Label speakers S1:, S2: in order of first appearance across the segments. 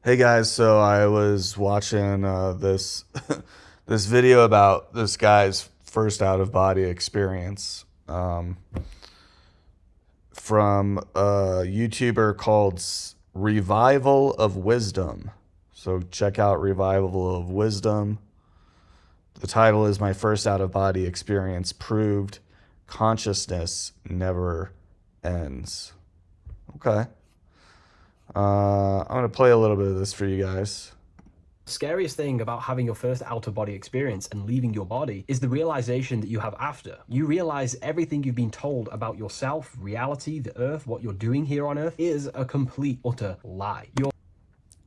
S1: Hey guys, so I was watching this this video about this guy's first out of body experience from a YouTuber called Revival of Wisdom. So check out Revival of Wisdom. The title is My First Out of Body Experience Proved Consciousness Never Ends. Okay. I'm going to play a little bit of this for you guys.
S2: Scariest thing about having your first out-of-body experience and leaving your body is the realization that you have after. You realize everything you've been told about yourself, reality, the earth, what you're doing here on earth is a complete, utter lie.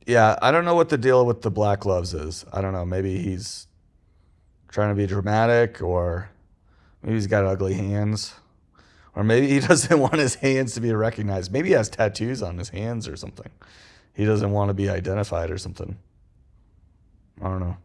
S1: Yeah, I don't know what the deal with the black gloves is. I don't know. Maybe he's trying to be dramatic, or maybe he's got ugly hands, or maybe he doesn't want his hands to be recognized. Maybe he has tattoos on his hands or something. He doesn't want to be identified or something. I don't know.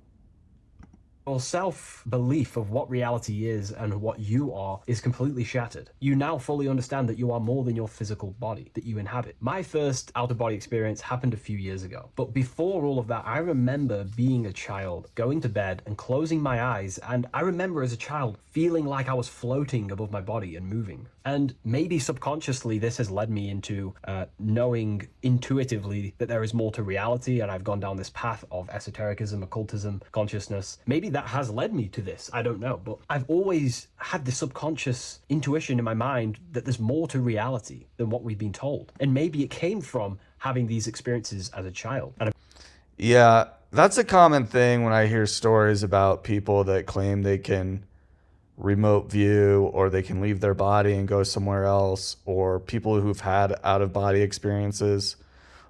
S2: Your self-belief of what reality is and what you are is completely shattered. You now fully understand that you are more than your physical body that you inhabit. My first out-of-body experience happened a few years ago, but before all of that, I remember being a child, going to bed and closing my eyes, and I remember as a child feeling like I was floating above my body and moving. And maybe subconsciously this has led me into knowing intuitively that there is more to reality, and I've gone down this path of esotericism, occultism, consciousness. Maybe that has led me to this, I don't know, but I've always had this subconscious intuition in my mind that there's more to reality than what we've been told. And maybe it came from having these experiences as a child.
S1: Yeah, that's a common thing when I hear stories about people that claim they can remote view or they can leave their body and go somewhere else, or people who've had out of body experiences,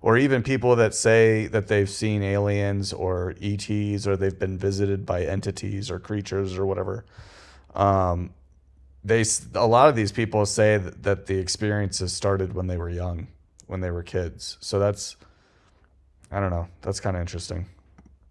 S1: or even people that say that they've seen aliens or ETs, or they've been visited by entities or creatures or whatever. Um, a lot of these people say that the experiences started when they were young, when they were kids. So that's, I don't know, that's kind of interesting.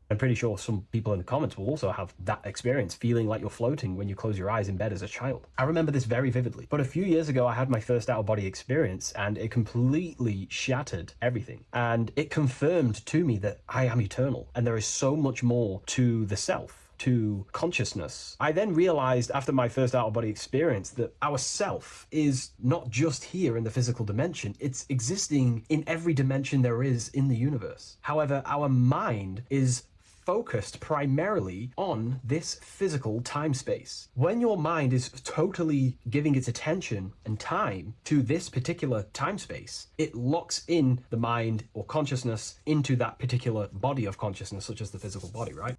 S2: I'm pretty sure some people in the comments will also have that experience, feeling like you're floating when you close your eyes in bed as a child. I remember this very vividly. But a few years ago, I had my first out-of-body experience, and it completely shattered everything. And it confirmed to me that I am eternal, and there is so much more to the self, to consciousness. I then realized after my first out-of-body experience that our self is not just here in the physical dimension, it's existing in every dimension there is in the universe. However, our mind is focused primarily on this physical time space. When your mind is totally giving its attention and time to this particular time space, it locks in the mind or consciousness into that particular body of consciousness, such as the physical body, right?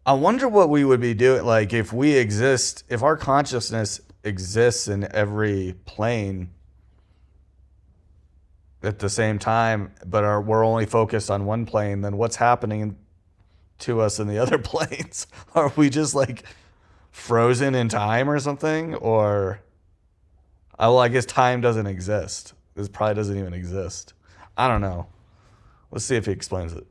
S1: I wonder what we would be doing, like if we exist, if our consciousness exists in every plane at the same time, but we're only focused on one plane, then what's happening to us in the other planes? Are we just like frozen in time or something? Or, well, I guess time doesn't exist. This probably doesn't even exist. I don't know. Let's see if he explains it.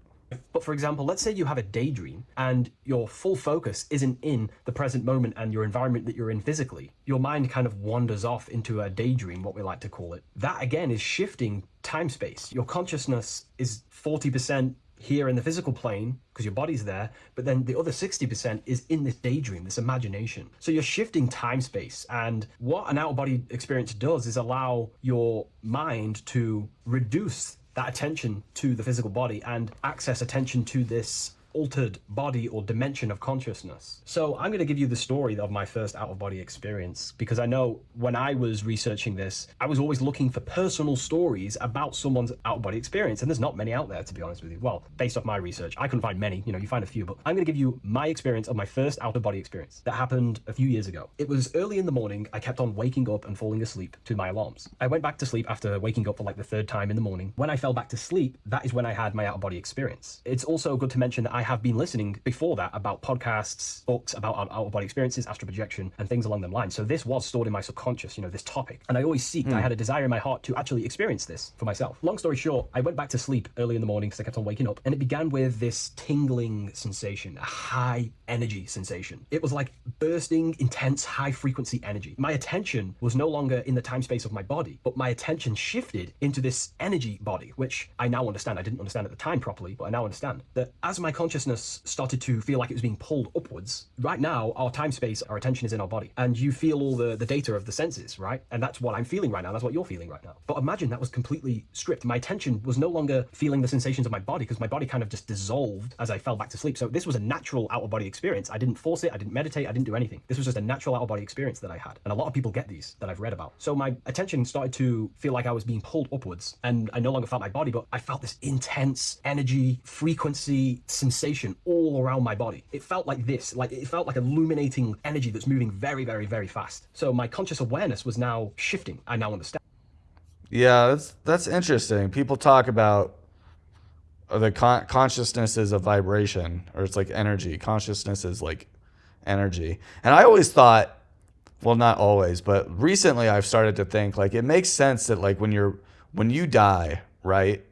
S2: But for example, let's say you have a daydream and your full focus isn't in the present moment and your environment that you're in physically. Your mind kind of wanders off into a daydream, what we like to call it. That again is shifting time space. Your consciousness is 40% here in the physical plane because your body's there, but then the other 60% is in this daydream, this imagination. So you're shifting time space, and what an out-of-body experience does is allow your mind to reduce that attention to the physical body and access attention to this altered body or dimension of consciousness. So I'm going to give you the story of my first out-of-body experience, because I know when I was researching this, I was always looking for personal stories about someone's out-of-body experience, and there's not many out there, to be honest with you. Well, based off my research, I couldn't find many, you find a few, but I'm going to give you my experience of my first out-of-body experience that happened a few years ago. It was early in the morning. I kept on waking up and falling asleep to my alarms. I went back to sleep after waking up for like the third time in the morning. When I fell back to sleep, that is when I had my out-of-body experience. It's also good to mention that I have been listening before that about podcasts, books about out-of-body experiences, astral projection, and things along them lines. So this was stored in my subconscious, this topic. And I always seeked, I had a desire in my heart to actually experience this for myself. Long story short, I went back to sleep early in the morning because I kept on waking up, and it began with this tingling sensation, a high energy sensation. It was like bursting, intense, high frequency energy. My attention was no longer in the time space of my body, but my attention shifted into this energy body, which I now understand. I didn't understand at the time properly, but I now understand that as my consciousness started to feel like it was being pulled upwards, right now, our time space, our attention is in our body, and you feel all the data of the senses, right? And that's what I'm feeling right now. That's what you're feeling right now. But imagine that was completely stripped. My attention was no longer feeling the sensations of my body because my body kind of just dissolved as I fell back to sleep. So this was a natural out-of-body experience. I didn't force it. I didn't meditate. I didn't do anything. This was just a natural out-of-body experience that I had. And a lot of people get these that I've read about. So my attention started to feel like I was being pulled upwards, and I no longer felt my body, but I felt this intense energy, frequency, sensation all around my body. It felt like this, like it felt like illuminating energy that's moving very, very, very fast. So my conscious awareness was now shifting. I now understand.
S1: Yeah, that's interesting. People talk about the consciousness is a vibration, or it's like energy. Consciousness is like energy. And I always thought, well, not always, but recently I've started to think like it makes sense that like when you die, right?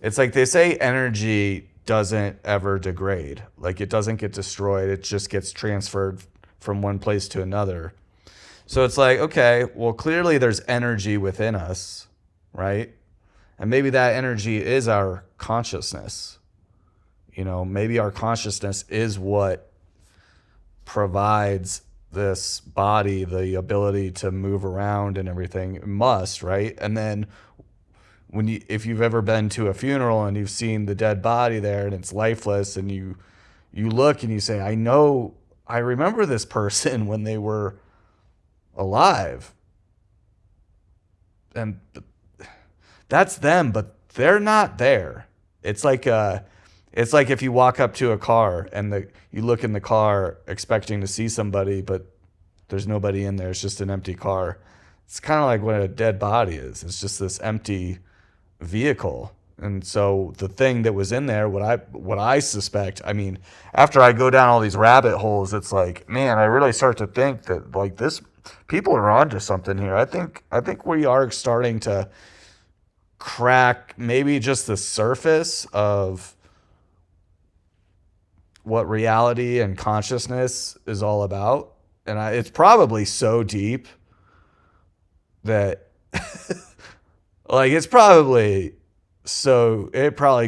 S1: It's like they say energy doesn't ever degrade. Like it doesn't get destroyed. It just gets transferred from one place to another. So it's like, okay, well, clearly there's energy within us, right? And maybe that energy is our consciousness. Maybe our consciousness is what provides this body the ability to move around and everything. It must, right? And then if you've ever been to a funeral and you've seen the dead body there and it's lifeless, and you look and you say, I remember this person when they were alive, and that's them, but they're not there. It's like if you walk up to a car and you look in the car expecting to see somebody, but there's nobody in there. It's just an empty car. It's kind of like what a dead body is. It's just this empty vehicle. And so the thing that was in there, what I suspect, I mean, after I go down all these rabbit holes, it's like, man, I really start to think that like this, people are onto something here. I think we are starting to crack maybe just the surface of what reality and consciousness is all about. And it's probably so deep that like it probably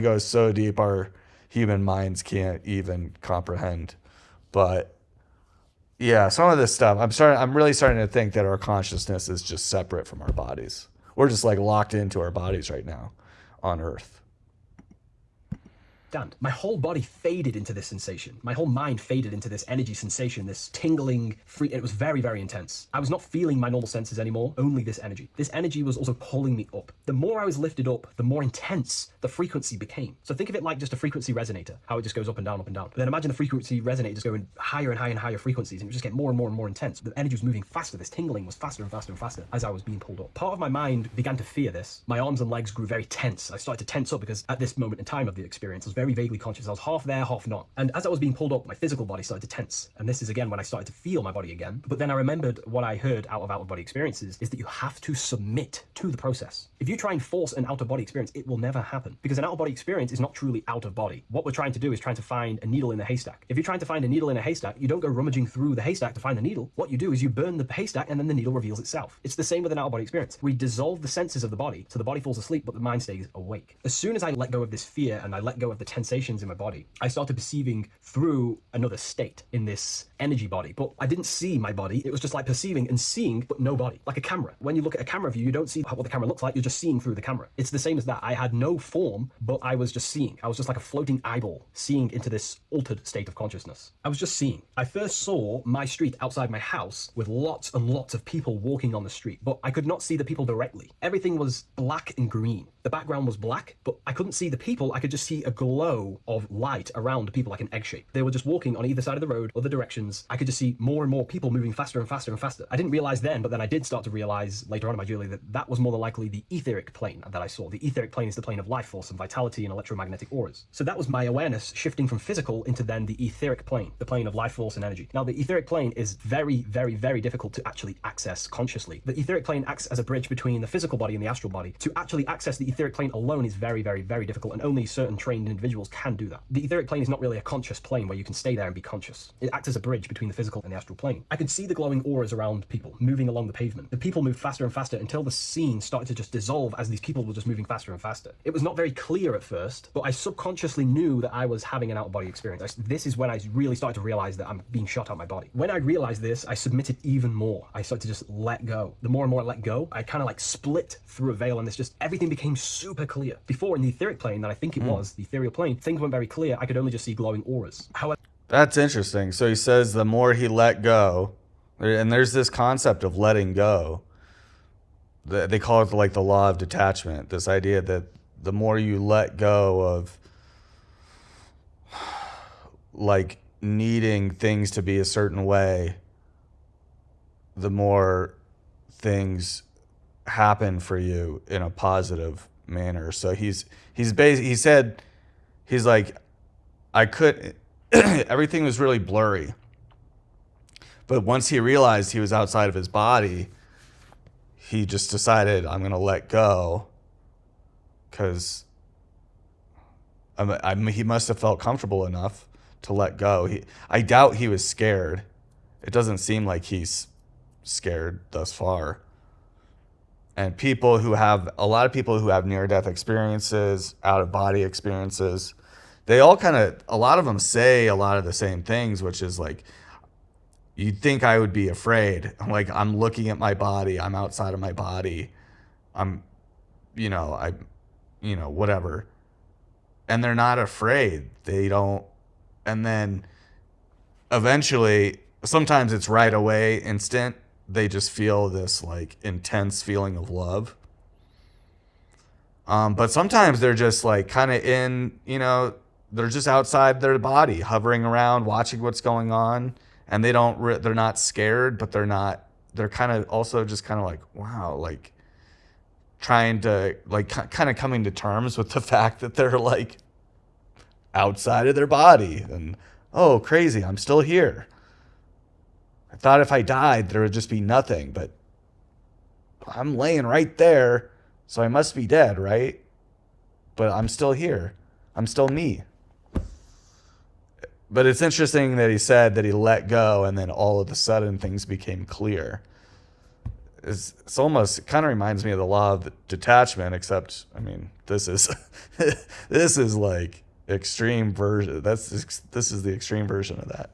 S1: goes so deep our human minds can't even comprehend. But yeah, some of this stuff, I'm really starting to think that our consciousness is just separate from our bodies. We're just like locked into our bodies right now on Earth.
S2: My whole body faded into this sensation. My whole mind faded into this energy sensation, this tingling, it was very, very intense. I was not feeling my normal senses anymore, only this energy. This energy was also pulling me up. The more I was lifted up, the more intense the frequency became. So think of it like just a frequency resonator, how it just goes up and down, up and down. But then imagine the frequency resonator just going higher and higher and higher frequencies, and it would just get more and more and more intense. The energy was moving faster. This tingling was faster and faster and faster as I was being pulled up. Part of my mind began to fear this. My arms and legs grew very tense. I started to tense up because at this moment in time of the experience, I was very vaguely conscious. I was half there, half not. And as I was being pulled up, my physical body started to tense. And this is again when I started to feel my body again. But then I remembered what I heard out-of-body experiences is that you have to submit to the process. If you try and force an out-of-body experience, it will never happen, because an out-of-body experience is not truly out of body. What we're trying to do is trying to find a needle in the haystack. If you're trying to find a needle in a haystack, you don't go rummaging through the haystack to find the needle. What you do is you burn the haystack and then the needle reveals itself. It's the same with an out-of-body experience. We dissolve the senses of the body, so the body falls asleep, but the mind stays awake. As soon as I let go of this fear and I let go of the tensations in my body, I started perceiving through another state in this energy body. But I didn't see my body. It was just like perceiving and seeing, but no body. Like a camera. When you look at a camera view, you don't see what the camera looks like. You're just seeing through the camera. It's the same as that. I had no form, but I was just seeing. I was just like a floating eyeball, seeing into this altered state of consciousness. I was just seeing. I first saw my street outside my house with lots and lots of people walking on the street, but I could not see the people directly. Everything was black and green. The background was black, but I couldn't see the people. I could just see a glow flow of light around people like an egg shape. They were just walking on either side of the road, other directions. I could just see more and more people moving faster and faster and faster. I didn't realize then, but then I did start to realize later on in my journey that that was more than likely the etheric plane that I saw. The etheric plane is the plane of life force and vitality and electromagnetic auras. So that was my awareness shifting from physical into then the etheric plane, the plane of life force and energy. Now, the etheric plane is very, very, very difficult to actually access consciously. The etheric plane acts as a bridge between the physical body and the astral body. To actually access the etheric plane alone is very, very, very difficult, and only certain trained individuals can do that. The etheric plane is not really a conscious plane where you can stay there and be conscious. It acts as a bridge between the physical and the astral plane. I could see the glowing auras around people moving along the pavement. The people moved faster and faster until the scene started to just dissolve as these people were just moving faster and faster. It was not very clear at first, but I subconsciously knew that I was having an out-of-body experience. This is when I really started to realize that I'm being shot out my body. When I realized this, I submitted even more. I started to just let go. The more and more I let go, I kind of like split through a veil, and everything became super clear. Before, in the etheric plane that I think it was, the ethereal plane, things weren't very clear. I could only just see glowing auras. However,
S1: That's interesting. So he says the more he let go, and there's this concept of letting go. They call it like the law of detachment. This idea that the more you let go of like needing things to be a certain way, the more things happen for you in a positive manner. So he said, he's like, I could, everything was really blurry. But once he realized he was outside of his body, he just decided, I'm going to let go, because he must have felt comfortable enough to let go. I doubt he was scared. It doesn't seem like he's scared thus far. And a lot of people who have near-death experiences, out-of-body experiences, a lot of them say a lot of the same things, which is like, you'd think I would be afraid. Like, I'm looking at my body. I'm outside of my body. Whatever. And they're not afraid. They don't. And then eventually, sometimes it's right away, instant. They just feel this like intense feeling of love. But sometimes they're just like kind of they're just outside their body, hovering around, watching what's going on. And they're not scared, but they're kind of also just kind of like, wow, like trying to like kind of coming to terms with the fact that they're like outside of their body, and oh, crazy, I'm still here. I thought if I died, there would just be nothing, but I'm laying right there, so I must be dead, right? But I'm still here. I'm still me. But it's interesting that he said that he let go, and then all of a sudden things became clear. It kind of reminds me of the law of detachment, except, I mean, this is this is like extreme version. This is the extreme version of that.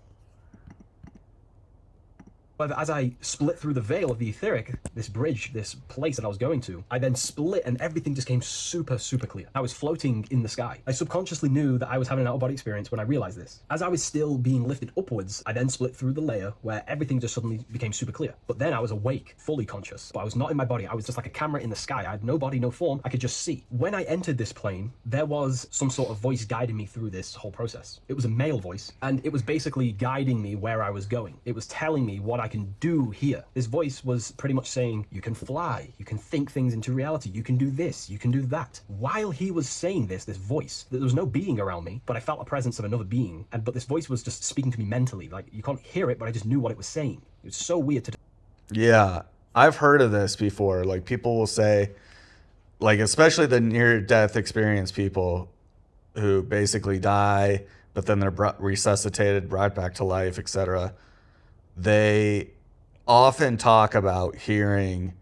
S2: But as I split through the veil of the etheric, this bridge, this place that I was going to, I then split and everything just came super, super clear. I was floating in the sky. I subconsciously knew that I was having an out-of-body experience when I realized this. As I was still being lifted upwards, I then split through the layer where everything just suddenly became super clear. But then I was awake, fully conscious. But I was not in my body. I was just like a camera in the sky. I had no body, no form. I could just see. When I entered this plane, there was some sort of voice guiding me through this whole process. It was a male voice, and it was basically guiding me where I was going. It was telling me what I can do here. This voice was pretty much saying, you can fly, you can think things into reality, you can do this, you can do that. While he was saying this voice, there was no being around me, but I felt a presence of another being, but this voice was just speaking to me mentally. Like, you can't hear it, but I just knew what it was saying. It was so weird to do.
S1: Yeah, I've heard of this before. Like, people will say, like, especially the near-death experience people who basically die, but then they're resuscitated, brought back to life, etc. They often talk about hearing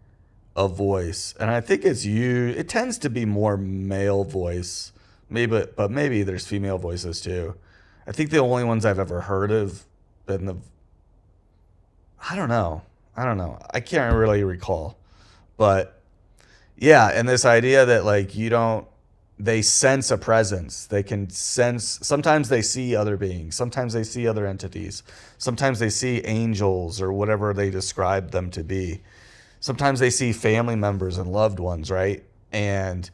S1: a voice, and I think it tends to be more male voice, but maybe there's female voices too. I think the only ones I've ever heard of been I don't know. I can't really recall, but yeah, and this idea that like they sense a presence. They can sense, sometimes they see other beings, sometimes they see other entities, sometimes they see angels or whatever they describe them to be. Sometimes they see family members and loved ones, right? And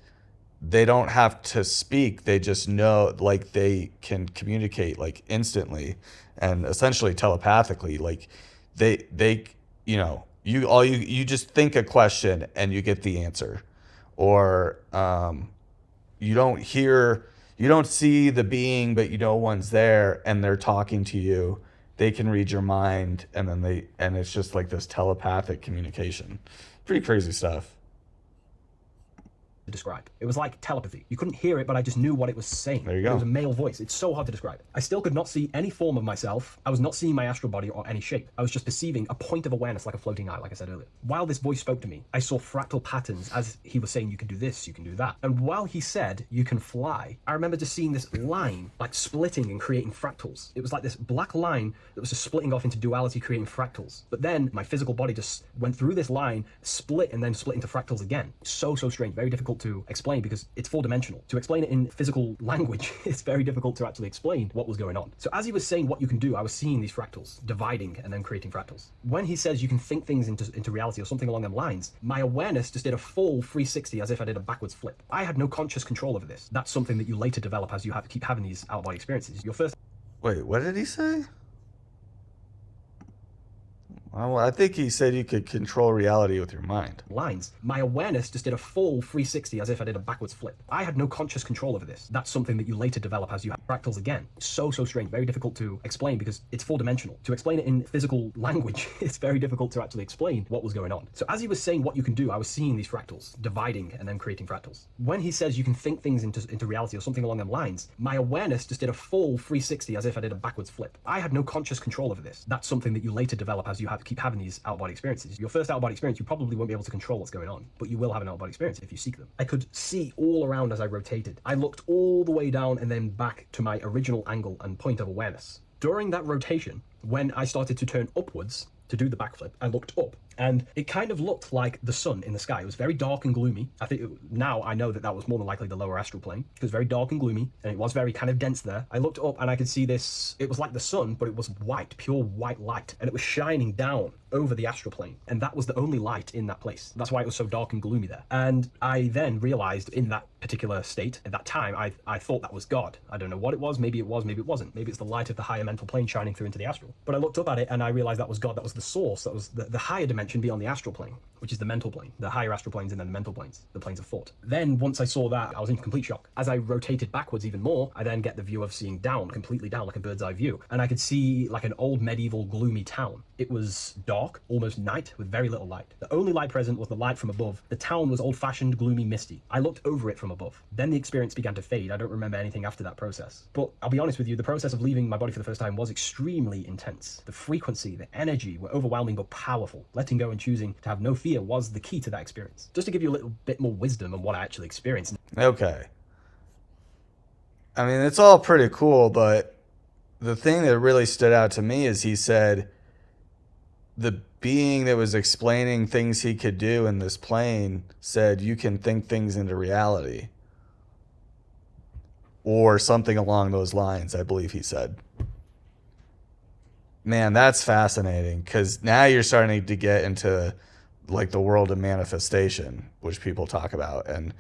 S1: they don't have to speak. They just know, like they can communicate like instantly and essentially telepathically. Like they you just think a question and you get the answer, or you don't hear, you don't see the being, but you know one's there and they're talking to you. They can read your mind, and then and it's just like this telepathic communication. Pretty crazy stuff.
S2: to describe. It was like telepathy. You couldn't hear it, but I just knew what it was saying.
S1: There you go.
S2: It was a male voice. It's so hard to describe. I still could not see any form of myself. I was not seeing my astral body or any shape. I was just perceiving a point of awareness like a floating eye, like I said earlier. While this voice spoke to me, I saw fractal patterns as he was saying, you can do this, you can do that. And while he said, you can fly, I remember just seeing this line, like splitting and creating fractals. It was like this black line that was just splitting off into duality, creating fractals. But then my physical body just went through this line, split, and then split into fractals again. So strange, very difficult to explain because it's four-dimensional. To explain it in physical language, it's very difficult to actually explain what was going on. So as he was saying what you can do, I was seeing these fractals, dividing and then creating fractals. When he says you can think things into reality or something along them lines, my awareness just did a full 360 as if I did a backwards flip. I had no conscious control over this. That's something that you later develop as you keep having these out-of-body experiences. Your first...
S1: Wait, what did he say? Well, I think he said you could control reality with your mind.
S2: Lines. My awareness just did a full 360 as if I did a backwards flip. I had no conscious control over this. That's something that you later develop as you have fractals again. So strange, very difficult to explain because it's four-dimensional. To explain it in physical language, it's very difficult to actually explain what was going on. So as he was saying what you can do, I was seeing these fractals, dividing and then creating fractals. When he says you can think things into reality or something along them lines, my awareness just did a full 360 as if I did a backwards flip. I had no conscious control over this. That's something that you later develop as you keep having these out-of-body experiences. Your first out-of-body experience, you probably won't be able to control what's going on, but you will have an out-of-body experience if you seek them. I could see all around as I rotated. I looked all the way down and then back to my original angle and point of awareness. During that rotation, when I started to turn upwards to do the backflip, I looked up and it kind of looked like the sun in the sky. It was very dark and gloomy. Now I know that was more than likely the lower astral plane. It was very dark and gloomy and it was very kind of dense there. I looked up and I could see this, it was like the sun, but it was white, pure white light, and it was shining down over the astral plane. And that was the only light in that place. That's why it was so dark and gloomy there. And I then realized in that particular state, at that time, I thought that was God. I don't know what it was. Maybe it was, maybe it wasn't. Maybe it's the light of the higher mental plane shining through into the astral. But I looked up at it and I realized that was God. That was the source. That was the higher dimension beyond the astral plane, which is the mental plane, the higher astral planes and then the mental planes, the planes of thought. Then once I saw that, I was in complete shock. As I rotated backwards even more, I then get the view of seeing down, completely down, like a bird's eye view. And I could see like an old medieval gloomy town. It was dark, almost night, with very little light. The only light present was the light from above. The town was old-fashioned, gloomy, misty. I looked over it from above. Then the experience began to fade. I don't remember anything after that process. But I'll be honest with you, the process of leaving my body for the first time was extremely intense. The frequency, the energy were overwhelming but powerful. Letting go and choosing to have no fear was the key to that experience. Just to give you a little bit more wisdom on what I actually experienced.
S1: Okay. I mean, it's all pretty cool, but the thing that really stood out to me is he said the being that was explaining things he could do in this plane said you can think things into reality. Or something along those lines, I believe he said. Man, that's fascinating because now you're starting to get into like the world of manifestation, which people talk about. And,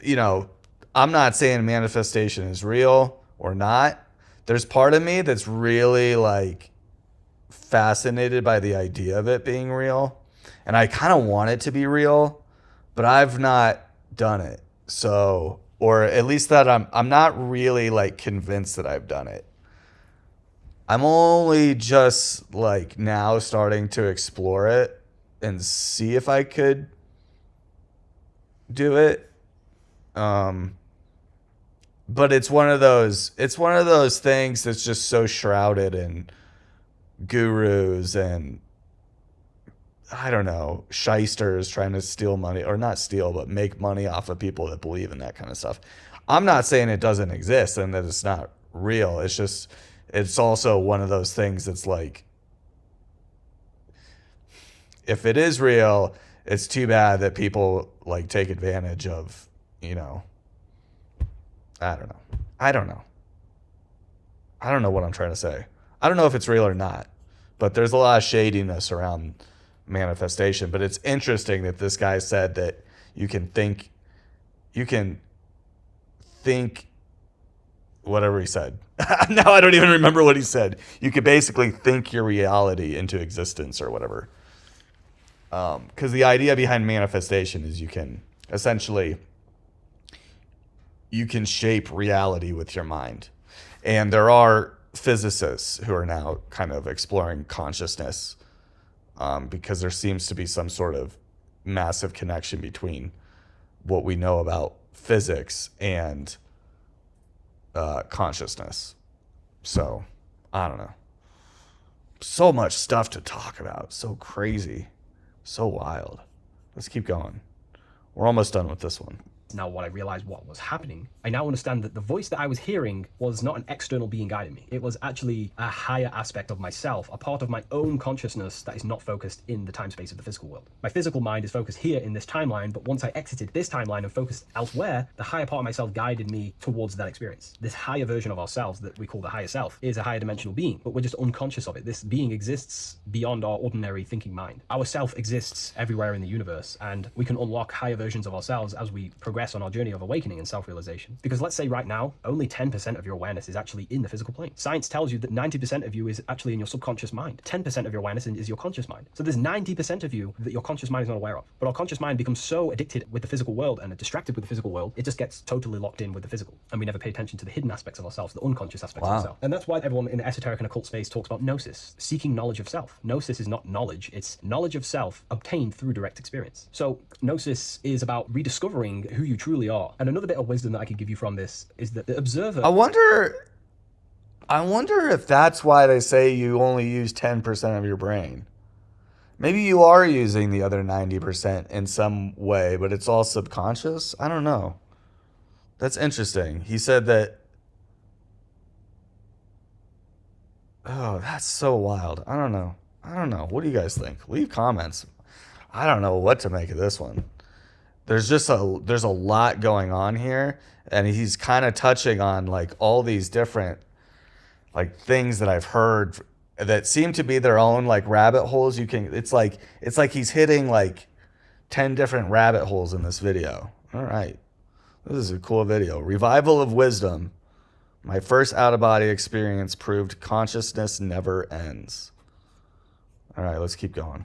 S1: you know, I'm not saying manifestation is real or not. There's part of me that's really like fascinated by the idea of it being real. And I kind of want it to be real, but I've not done it. So, or at least that I'm not really like convinced that I've done it. I'm only just like now starting to explore it and see if I could do it. But it's one of those things that's just so shrouded in gurus and I don't know, shysters trying to steal money, or not steal, but make money off of people that believe in that kind of stuff. I'm not saying it doesn't exist and that it's not real. It's just, it's also one of those things that's like, if it is real, it's too bad that people like take advantage of, you know, I don't know what I'm trying to say. I don't know if it's real or not, but there's a lot of shadiness around manifestation. But it's interesting that this guy said that you can think whatever he said. Now I don't even remember what he said. You could basically think your reality into existence or whatever. Because the idea behind manifestation is you can essentially shape reality with your mind. And there are physicists who are now kind of exploring consciousness, because there seems to be some sort of massive connection between what we know about physics and consciousness. So, I don't know. So much stuff to talk about. So crazy. So wild. Let's keep going. We're almost done with this one.
S2: Now, when I realized what was happening, I now understand that the voice that I was hearing was not an external being guiding me. It was actually a higher aspect of myself, a part of my own consciousness that is not focused in the time space of the physical world. My physical mind is focused here in this timeline, but once I exited this timeline and focused elsewhere, the higher part of myself guided me towards that experience. This higher version of ourselves that we call the higher self is a higher dimensional being, but we're just unconscious of it. This being exists beyond our ordinary thinking mind. Our self exists everywhere in the universe, and we can unlock higher versions of ourselves as we progress on our journey of awakening and self-realization. Because let's say right now, only 10% of your awareness is actually in the physical plane. Science tells you that 90% of you is actually in your subconscious mind. 10% of your awareness is your conscious mind. So there's 90% of you that your conscious mind is not aware of. But our conscious mind becomes so addicted with the physical world and distracted with the physical world, it just gets totally locked in with the physical. And we never pay attention to the hidden aspects of ourselves, the unconscious aspects of ourselves. And that's why everyone in the esoteric and occult space talks about gnosis, seeking knowledge of self. Gnosis is not knowledge, it's knowledge of self obtained through direct experience. So gnosis is about rediscovering who you truly are. And another bit of wisdom that I could give you from this is that the observer...
S1: I wonder if that's why they say you only use 10% of your brain. Maybe you are using the other 90% in some way, but it's all subconscious? I don't know. That's interesting. He said that... Oh, that's so wild. I don't know. What do you guys think? Leave comments. I don't know what to make of this one. There's a lot going on here, and he's kind of touching on like all these different like things that I've heard that seem to be their own like rabbit holes. It's like he's hitting like 10 different rabbit holes in this video. All right. This is a cool video. Revival of wisdom. My first out-of-body experience proved consciousness never ends. All right, let's keep going.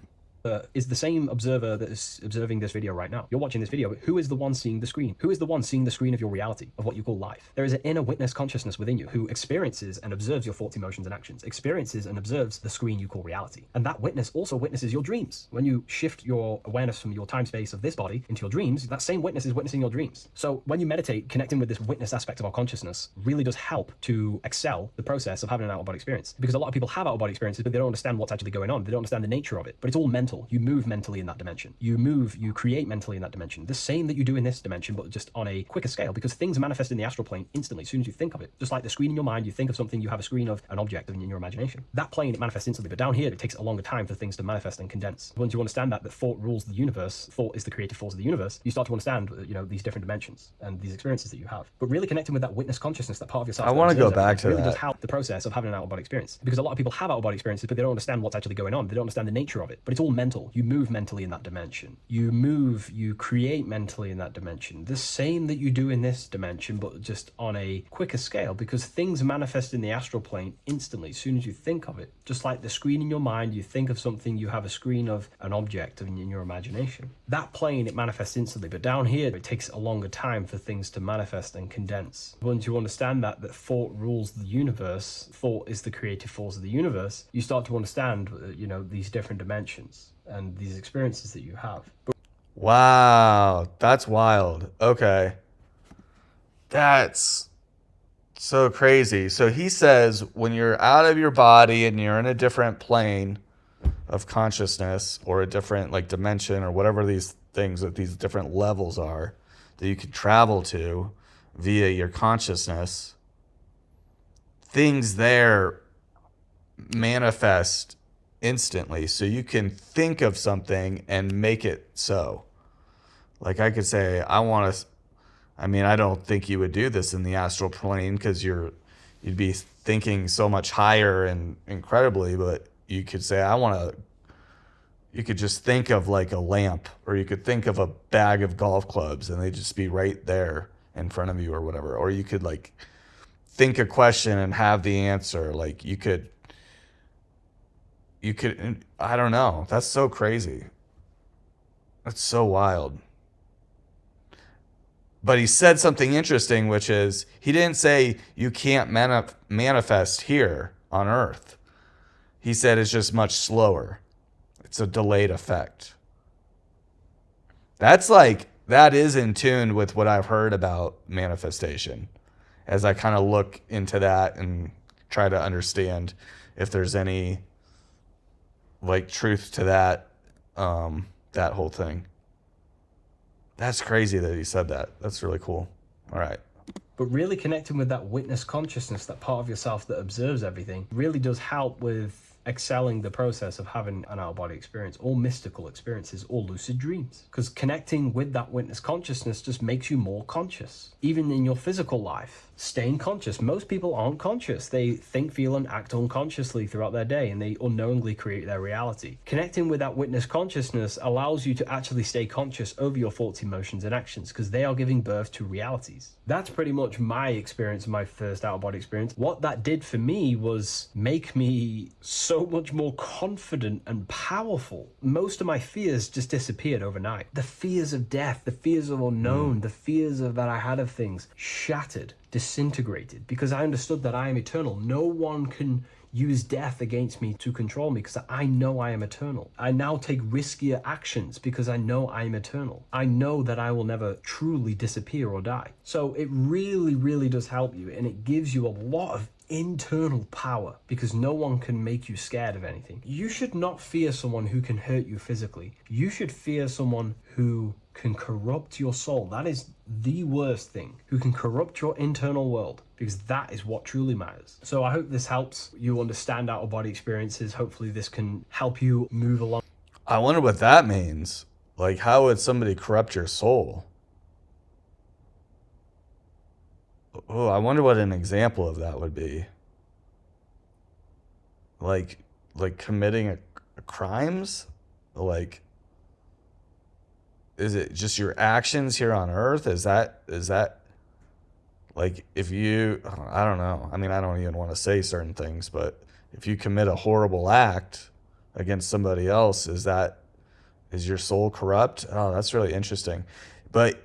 S2: Is the same observer that is observing this video right now. You're watching this video, but who is the one seeing the screen? Who is the one seeing the screen of your reality, of what you call life? There is an inner witness consciousness within you who experiences and observes your thoughts, emotions, and actions, experiences and observes the screen you call reality. And that witness also witnesses your dreams. When you shift your awareness from your time space of this body into your dreams, that same witness is witnessing your dreams. So when you meditate, connecting with this witness aspect of our consciousness really does help to excel the process of having an out-of-body experience. Because a lot of people have out-of-body experiences, but they don't understand what's actually going on. They don't understand the nature of it. But it's all mental. You move mentally in that dimension. You create mentally in that dimension. The same that you do in this dimension, but just on a quicker scale, because things manifest in the astral plane instantly as soon as you think of it. Just like the screen in your mind, you think of something, you have a screen of an object in your imagination. That plane, it manifests instantly, but down here, it takes a longer time for things to manifest and condense. Once you understand that thought rules the universe, thought is the creative force of the universe, you start to understand, these different dimensions and these experiences that you have. But really connecting with that witness consciousness, that part of yourself.
S1: I want to go back to
S2: really
S1: that.
S2: Does help the process of having an out-of-body experience. Because a lot of people have out-of-body experiences, but they don't understand what's actually going on. They don't understand the nature of it. But it's all mental. You move mentally in that dimension. You create mentally in that dimension. The same that you do in this dimension, but just on a quicker scale, because things manifest in the astral plane instantly as soon as you think of it. Just like the screen in your mind, you think of something, you have a screen of an object in your imagination. That plane, it manifests instantly, but down here, it takes a longer time for things to manifest and condense. Once you understand that thought rules the universe, thought is the creative force of the universe, you start to understand, these different dimensions and these experiences that you have.
S1: Wow, that's wild. Okay. That's so crazy. So he says when you're out of your body and you're in a different plane of consciousness or a different like dimension or whatever these things that these different levels are that you can travel to via your consciousness, things there manifest instantly. So you can think of something and make it so. Like I could say, I don't think you would do this in the astral plane because you'd be thinking so much higher and incredibly, but you could say, you could just think of like a lamp, or you could think of a bag of golf clubs and they'd just be right there in front of you or whatever, or you could like think a question and have the answer. Like you could, I don't know. That's so crazy. That's so wild. But he said something interesting, which is he didn't say you can't manifest here on Earth. He said it's just much slower. It's a delayed effect. That is in tune with what I've heard about manifestation. As I kind of look into that and try to understand if there's any like truth to that whole thing. That's crazy that he said that. That's really cool. All right.
S2: But really connecting with that witness consciousness, that part of yourself that observes everything, really does help with excelling the process of having an out-of-body experience, or mystical experiences, or lucid dreams. Because connecting with that witness consciousness just makes you more conscious. Even in your physical life, staying conscious. Most people aren't conscious. They think, feel, and act unconsciously throughout their day, and they unknowingly create their reality. Connecting with that witness consciousness allows you to actually stay conscious over your thoughts, emotions, and actions, because they are giving birth to realities. That's pretty much my experience, my first out-of-body experience. What that did for me was make me so much more confident and powerful. Most of my fears just disappeared overnight. The fears of death, the fears of unknown, the fears of that I had of things shattered, disintegrated, because I understood that I am eternal. No one can use death against me to control me, because I know I am eternal. I now take riskier actions because I know I am eternal. I know that I will never truly disappear or die. So it really, really does help you, and it gives you a lot of internal power, because no one can make you scared of anything. You should not fear someone who can hurt you physically. You should fear someone who can corrupt your soul. That is the worst thing, who can corrupt your internal world, because that is what truly matters. So I hope this helps you understand out-of-body experiences. Hopefully this can help you move along.
S1: I wonder what that means. Like, how would somebody corrupt your soul? Oh, I wonder what an example of that would be. Like, like committing a crimes? Like, is it just your actions here on Earth? Is that like if you? I don't know. I mean, I don't even want to say certain things, but if you commit a horrible act against somebody else, is your soul corrupt? Oh, that's really interesting. But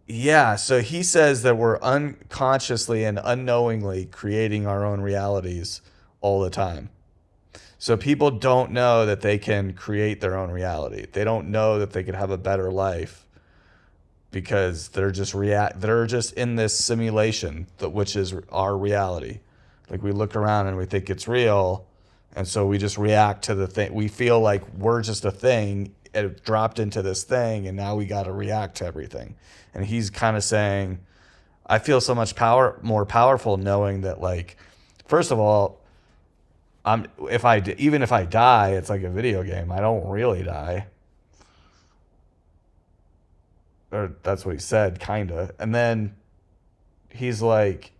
S1: yeah, so he says that we're unconsciously and unknowingly creating our own realities all the time. So people don't know that they can create their own reality. They don't know that they could have a better life because they're just in this simulation which is our reality. Like, we look around and we think it's real, and so we just react to the thing. We feel like we're just a thing, it dropped into this thing, and now we got to react to everything. And he's kind of saying, I feel so much more powerful knowing that, like, first of all, even if I die, it's like a video game. I don't really die. Or that's what he said, kinda. And then he's like,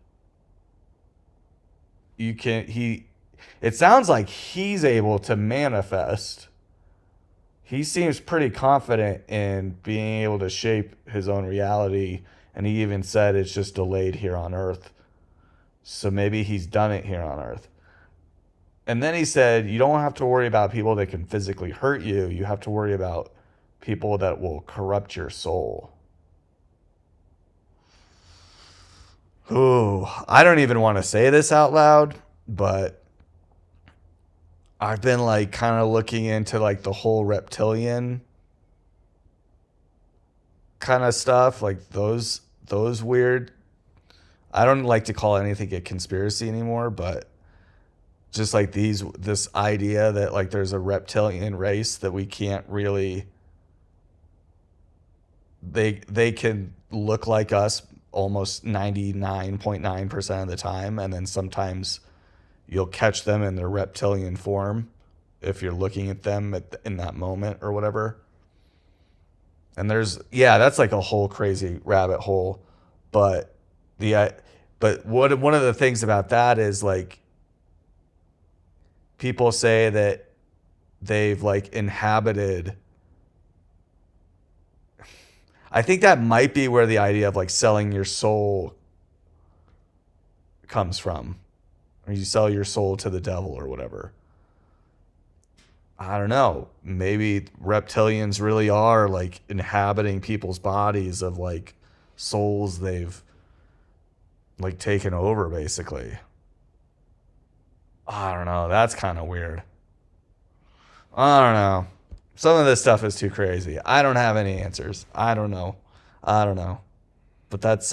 S1: you can he it sounds like he's able to manifest. He seems pretty confident in being able to shape his own reality, and he even said it's just delayed here on Earth. So maybe he's done it here on Earth. And then he said, you don't have to worry about people that can physically hurt you. You have to worry about people that will corrupt your soul. Ooh, I don't even want to say this out loud, but I've been like kind of looking into like the whole reptilian kind of stuff, like those weird. I don't like to call anything a conspiracy anymore, but just like this idea that like there's a reptilian race that we can't really, they can look like us almost 99.9% of the time, and then sometimes you'll catch them in their reptilian form if you're looking at them in that moment or whatever. And that's like a whole crazy rabbit hole. But one of the things about that is, like, people say that they've like inhabited, I think that might be where the idea of like selling your soul comes from. Or you sell your soul to the devil or whatever. I don't know. Maybe reptilians really are like inhabiting people's bodies of like souls they've like taken over basically. I don't know. That's kind of weird. I don't know. Some of this stuff is too crazy. I don't have any answers. I don't know. I don't know. But that's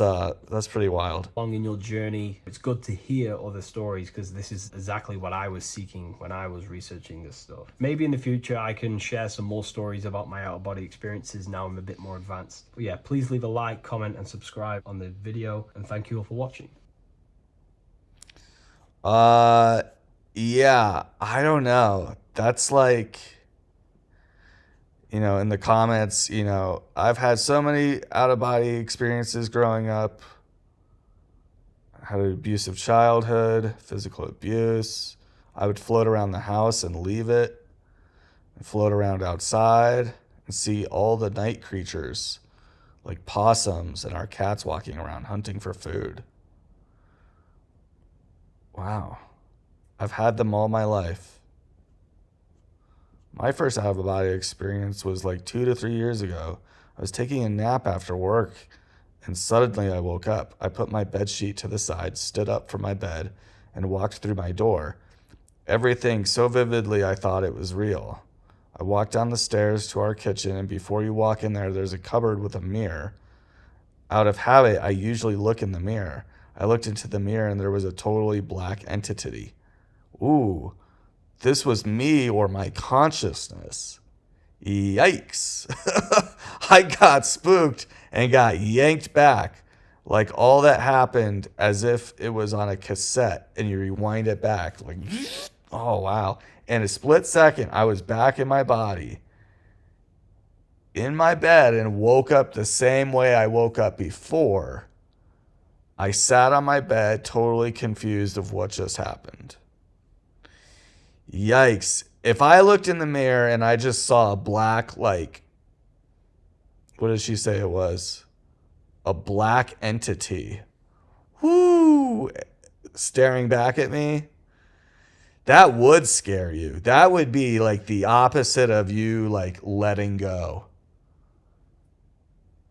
S1: pretty wild.
S2: Along in your journey, it's good to hear other stories because this is exactly what I was seeking when I was researching this stuff. Maybe in the future I can share some more stories about my out-of-body experiences now I'm a bit more advanced. But yeah, please leave a like, comment, and subscribe on the video, and thank you all for watching.
S1: Yeah, I don't know. That's like, in the comments, I've had so many out of body experiences growing up. I had an abusive childhood, physical abuse. I would float around the house and leave it, and float around outside and see all the night creatures like possums and our cats walking around hunting for food. Wow. I've had them all my life. My first out of body experience was like 2 to 3 years ago. I was taking a nap after work and suddenly I woke up. I put my bed sheet to the side, stood up from my bed, and walked through my door. Everything so vividly I thought it was real. I walked down the stairs to our kitchen, and before you walk in there, there's a cupboard with a mirror. Out of habit, I usually look in the mirror. I looked into the mirror and there was a totally black entity. Ooh, this was me or my consciousness. Yikes. I got spooked and got yanked back. Like all that happened as if it was on a cassette and you rewind it back. Like, oh wow. In a split second, I was back in my body, in my bed, and woke up the same way I woke up before. I sat on my bed, totally confused of what just happened. Yikes. If I looked in the mirror and I just saw a black, like, what did she say it was? A black entity. Whoo! Staring back at me. That would scare you. That would be like the opposite of you, like, letting go.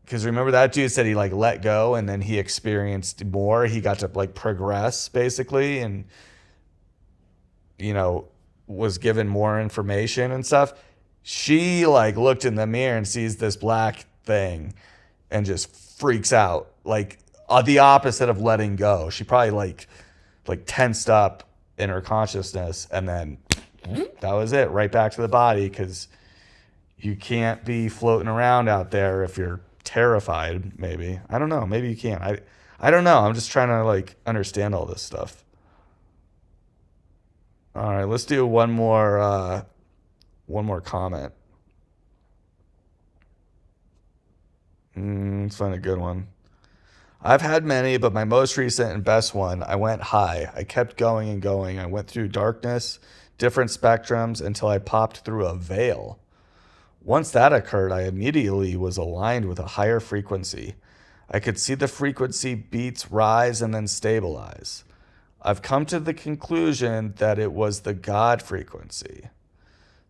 S1: Because remember that dude said he like let go and then he experienced more. He got to like progress basically and, was given more information and stuff. She like looked in the mirror and sees this black thing and just freaks out. Like the opposite of letting go. She probably like tensed up in her consciousness and then that was it. Right back to the body because you can't be floating around out there if you're terrified, maybe. I don't know. Maybe you can't. I don't know. I'm just trying to like understand all this stuff. All right, let's do one more comment. Let's find a good one. I've had many, but my most recent and best one, I went high. I kept going and going. I went through darkness, different spectrums until I popped through a veil. Once that occurred, I immediately was aligned with a higher frequency. I could see the frequency beats rise and then stabilize. I've come to the conclusion that it was the God frequency,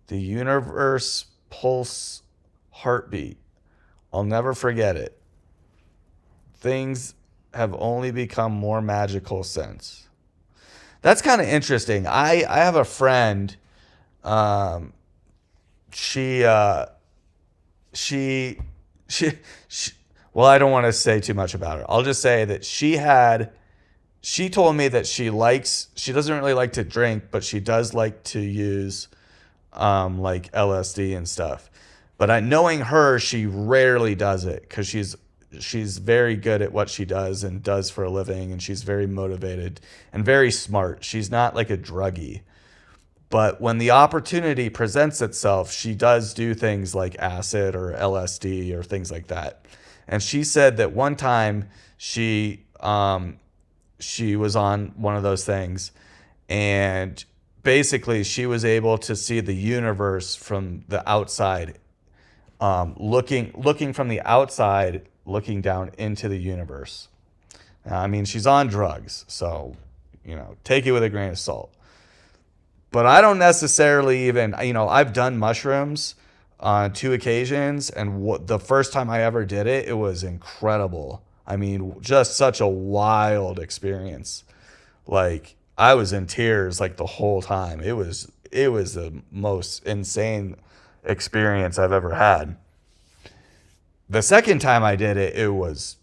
S1: the universe pulse heartbeat. I'll never forget it. Things have only become more magical since. That's kind of interesting. I have a friend. She well, I don't want to say too much about her. I'll just say that she told me that she doesn't really like to drink, but she does like to use like LSD and stuff. But knowing her, she rarely does it because she's very good at what she does and does for a living, and she's very motivated and very smart. She's not like a druggie. But when the opportunity presents itself, she does do things like acid or LSD or things like that. And she said that one time she was on one of those things, and basically she was able to see the universe from the outside looking from the outside, looking down into the universe. I mean, she's on drugs, so take it with a grain of salt. But I don't necessarily even, I've done mushrooms on 2 occasions, and the first time I ever did it, it was incredible. I mean, just such a wild experience. Like, I was in tears like the whole time. It was the most insane experience I've ever had. The second time I did it, it was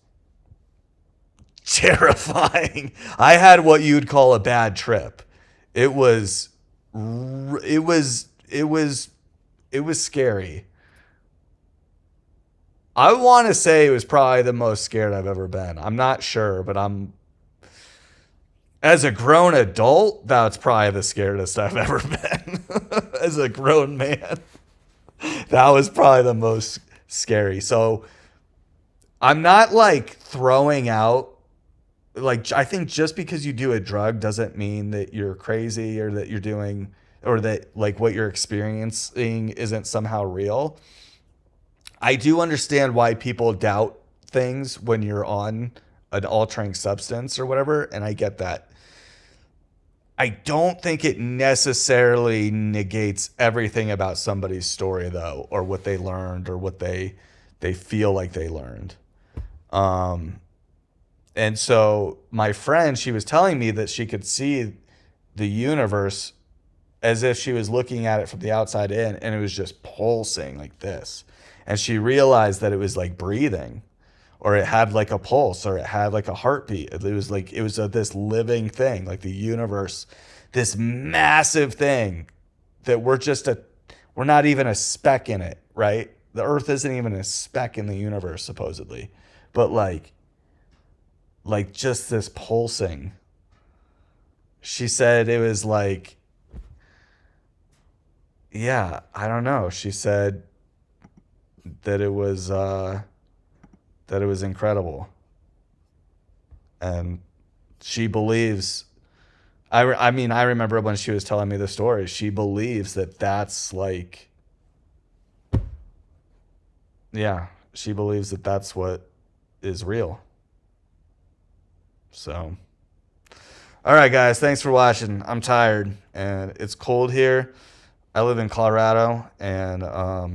S1: terrifying. I had what you'd call a bad trip. It was it was it was it was scary. I want to say it was probably the most scared I've ever been. I'm not sure, but as a grown adult, that's probably the scariest I've ever been. As a grown man, that was probably the most scary. So I'm not like throwing out, like, I think just because you do a drug doesn't mean that you're crazy, or that you're doing, or that like what you're experiencing isn't somehow real. I do understand why people doubt things when you're on an altering substance or whatever, and I get that. I don't think it necessarily negates everything about somebody's story though, or what they learned, or what they feel like they learned. Um and so my friend, she was telling me that she could see the universe as if she was looking at it from the outside in, and it was just pulsing like this. And she realized that it was like breathing, or it had like a pulse, or it had like a heartbeat. It was like, it was this living thing, like the universe, this massive thing that we're not even a speck in it, right? The earth isn't even a speck in the universe, supposedly. But like just this pulsing. She said it was like, yeah, I don't know. She said that it was incredible, and she believes. I mean, I remember when she was telling me the story. She believes that that's like, yeah, she believes that that's what is real. So, all right, guys, thanks for watching. I'm tired, and it's cold here. I live in Colorado, and I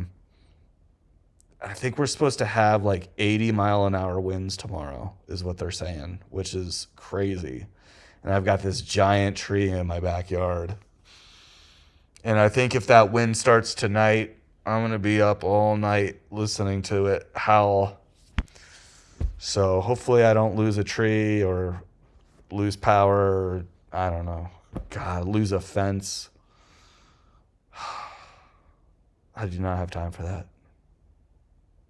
S1: think we're supposed to have like 80-mile-an-hour winds tomorrow, is what they're saying, which is crazy. And I've got this giant tree in my backyard. And I think if that wind starts tonight, I'm going to be up all night listening to it howl. So hopefully I don't lose a tree, or lose power, or I don't know. God, lose a fence. I do not have time for that.